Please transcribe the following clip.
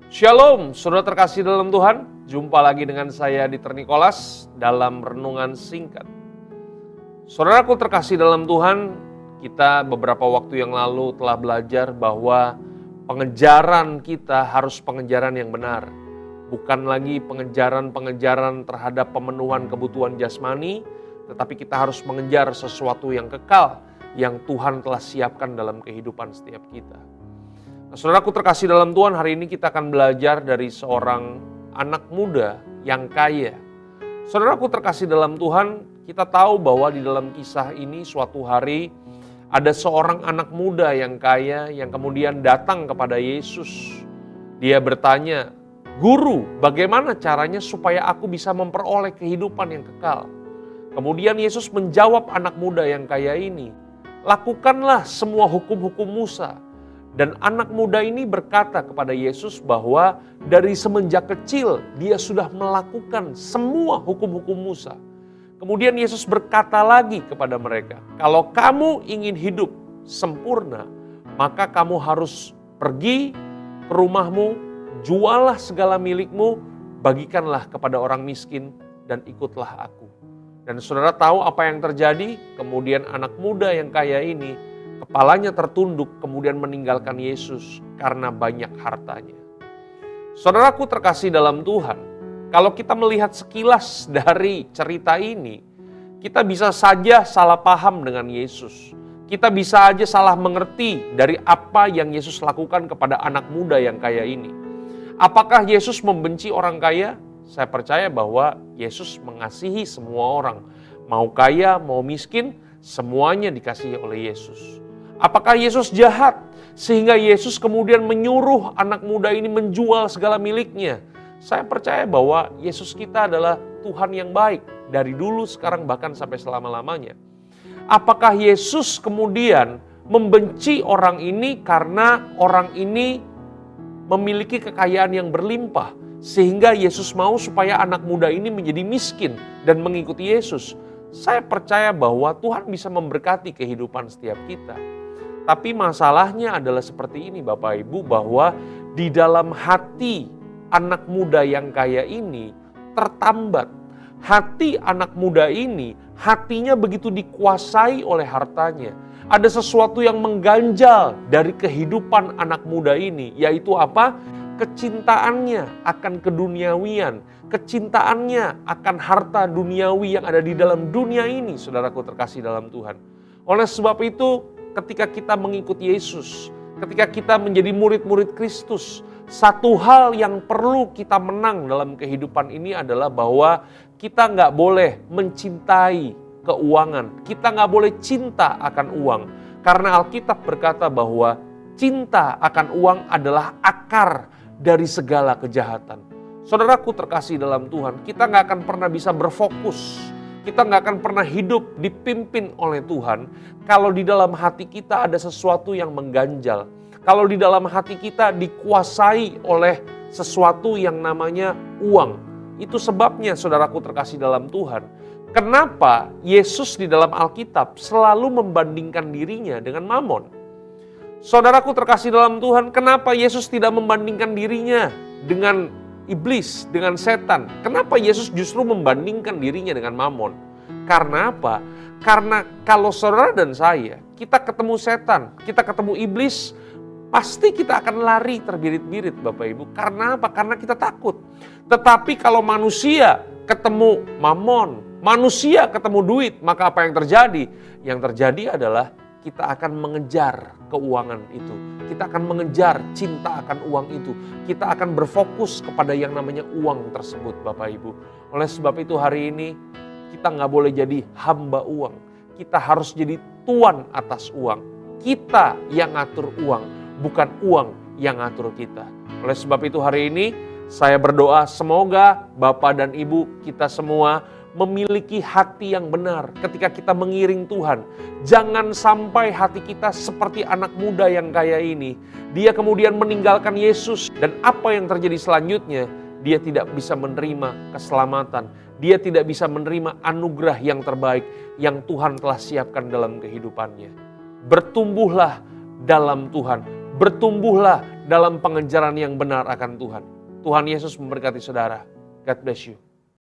Shalom, saudara terkasih dalam Tuhan. Jumpa lagi dengan saya Dieter Nicholas dalam renungan singkat. Saudaraku terkasih dalam Tuhan, kita beberapa waktu yang lalu telah belajar bahwa pengejaran kita harus pengejaran yang benar. Bukan lagi pengejaran terhadap pemenuhan kebutuhan jasmani, tetapi kita harus mengejar sesuatu yang kekal yang Tuhan telah siapkan dalam kehidupan setiap kita. Nah, saudaraku terkasih dalam Tuhan, hari ini kita akan belajar dari seorang anak muda yang kaya. Saudaraku terkasih dalam Tuhan, kita tahu bahwa di dalam kisah ini suatu hari ada seorang anak muda yang kaya yang kemudian datang kepada Yesus. Dia bertanya, "Guru, bagaimana caranya supaya aku bisa memperoleh kehidupan yang kekal?" Kemudian Yesus menjawab anak muda yang kaya ini, "Lakukanlah semua hukum-hukum Musa." Dan anak muda ini berkata kepada Yesus bahwa dari semenjak kecil dia sudah melakukan semua hukum-hukum Musa. Kemudian Yesus berkata lagi kepada mereka, "Kalau kamu ingin hidup sempurna, maka kamu harus pergi ke rumahmu, jualah segala milikmu, bagikanlah kepada orang miskin, dan ikutlah aku." Dan saudara tahu apa yang terjadi? Kemudian anak muda yang kaya ini kepalanya tertunduk kemudian meninggalkan Yesus karena banyak hartanya. Saudaraku terkasih dalam Tuhan, kalau kita melihat sekilas dari cerita ini, kita bisa saja salah paham dengan Yesus. Kita bisa aja salah mengerti dari apa yang Yesus lakukan kepada anak muda yang kaya ini. Apakah Yesus membenci orang kaya? Saya percaya bahwa Yesus mengasihi semua orang. Mau kaya, mau miskin, semuanya dikasihi oleh Yesus. Apakah Yesus jahat sehingga Yesus kemudian menyuruh anak muda ini menjual segala miliknya? Saya percaya bahwa Yesus kita adalah Tuhan yang baik dari dulu, sekarang, bahkan sampai selama-lamanya. Apakah Yesus kemudian membenci orang ini karena orang ini memiliki kekayaan yang berlimpah sehingga Yesus mau supaya anak muda ini menjadi miskin dan mengikuti Yesus? Saya percaya bahwa Tuhan bisa memberkati kehidupan setiap kita. Tapi masalahnya adalah seperti ini Bapak Ibu, bahwa di dalam hati anak muda yang kaya ini tertambat. Hati anak muda ini, hatinya begitu dikuasai oleh hartanya. Ada sesuatu yang mengganjal dari kehidupan anak muda ini, yaitu apa? Kecintaannya akan keduniawian, kecintaannya akan harta duniawi yang ada di dalam dunia ini, saudaraku terkasih dalam Tuhan. Oleh sebab itu, ketika kita mengikuti Yesus, ketika kita menjadi murid-murid Kristus, satu hal yang perlu kita menang dalam kehidupan ini adalah bahwa kita nggak boleh mencintai keuangan, kita nggak boleh cinta akan uang. Karena Alkitab berkata bahwa cinta akan uang adalah akar dari segala kejahatan. Saudaraku terkasih dalam Tuhan, kita nggak akan pernah bisa berfokus, kita nggak akan pernah hidup dipimpin oleh Tuhan kalau di dalam hati kita ada sesuatu yang mengganjal. Kalau di dalam hati kita dikuasai oleh sesuatu yang namanya uang. Itu sebabnya saudaraku terkasih dalam Tuhan, kenapa Yesus di dalam Alkitab selalu membandingkan dirinya dengan Mamon. Saudaraku terkasih dalam Tuhan, kenapa Yesus tidak membandingkan dirinya dengan iblis, dengan setan? Kenapa Yesus justru membandingkan dirinya dengan Mamon? Karena apa? Karena kalau saudara dan saya, kita ketemu setan, kita ketemu iblis, pasti kita akan lari terbirit-birit Bapak Ibu. Karena apa? Karena kita takut. Tetapi kalau manusia ketemu Mamon, manusia ketemu duit, maka apa yang terjadi? Yang terjadi adalah kita akan mengejar keuangan itu. Kita akan mengejar cinta akan uang itu. Kita akan berfokus kepada yang namanya uang tersebut Bapak Ibu. Oleh sebab itu hari ini kita nggak boleh jadi hamba uang. Kita harus jadi tuan atas uang. Kita yang ngatur uang, bukan uang yang ngatur kita. Oleh sebab itu hari ini saya berdoa semoga Bapak dan Ibu kita semua memiliki hati yang benar ketika kita mengiring Tuhan. Jangan sampai hati kita seperti anak muda yang kaya ini. Dia kemudian meninggalkan Yesus dan apa yang terjadi selanjutnya? Dia tidak bisa menerima keselamatan. Dia tidak bisa menerima anugerah yang terbaik yang Tuhan telah siapkan dalam kehidupannya. Bertumbuhlah dalam Tuhan. Bertumbuhlah dalam pengejaran yang benar akan Tuhan. Tuhan Yesus memberkati saudara. God bless you.